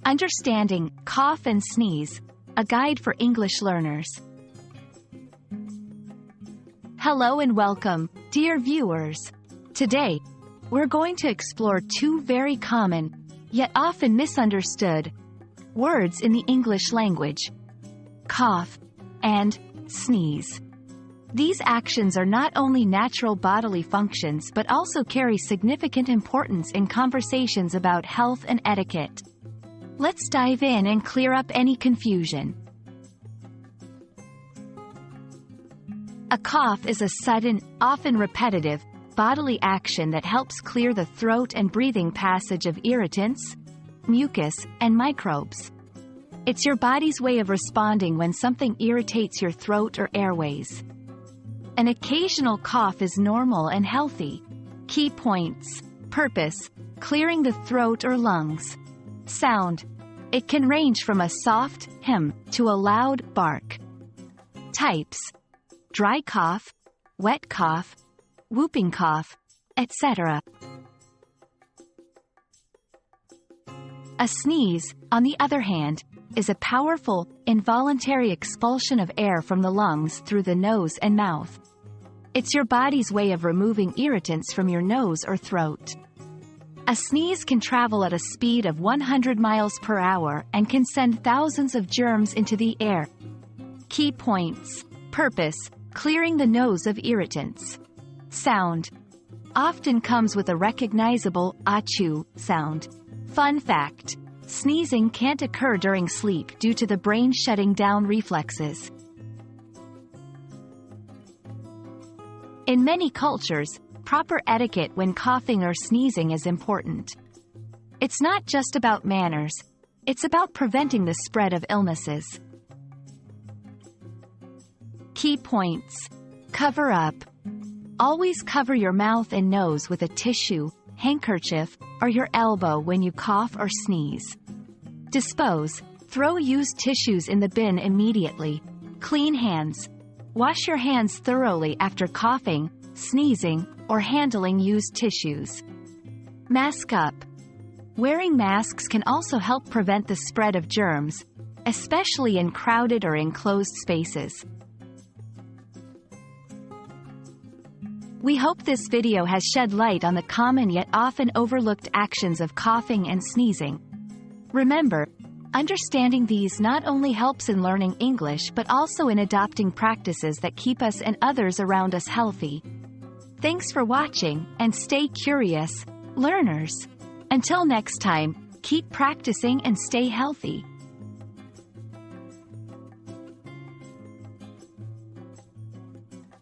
Understanding Cough and Sneeze, a guide for English learners. Hello and welcome, dear viewers. Today, we're going to explore two very common, yet often misunderstood, words in the English language: cough and sneeze. These actions are not only natural bodily functions but also carry significant importance in conversations about health and etiquette. Let's dive in and clear up any confusion. A cough is a sudden, often repetitive, bodily action that helps clear the throat and breathing passage of irritants, mucus, and microbes. It's your body's way of responding when something irritates your throat or airways. An occasional cough is normal and healthy. Key points: purpose, clearing the throat or lungs. Sound, it can range from a soft hem to a loud bark. Types: dry cough, wet cough, whooping cough, etc. A sneeze, on the other hand, is a powerful, involuntary expulsion of air from the lungs through the nose and mouth. It's your body's way of removing irritants from your nose or throat. A sneeze can travel at a speed of 100 miles per hour and can send thousands of germs into the air. Key points: purpose, clearing the nose of irritants. Sound, often comes with a recognizable achoo sound. Fun fact: sneezing can't occur during sleep due to the brain shutting down reflexes. In many cultures, proper etiquette when coughing or sneezing is important. It's not just about manners, it's about preventing the spread of illnesses. Key points: cover up. Always cover your mouth and nose with a tissue, handkerchief, or your elbow when you cough or sneeze. Dispose, throw used tissues in the bin immediately. Clean hands. Wash your hands thoroughly after coughing, sneezing, or handling used tissues. Mask up. Wearing masks can also help prevent the spread of germs, especially in crowded or enclosed spaces. We hope this video has shed light on the common yet often overlooked actions of coughing and sneezing. Remember, understanding these not only helps in learning English but also in adopting practices that keep us and others around us healthy. Thanks for watching, and stay curious, learners. Until next time, keep practicing and stay healthy.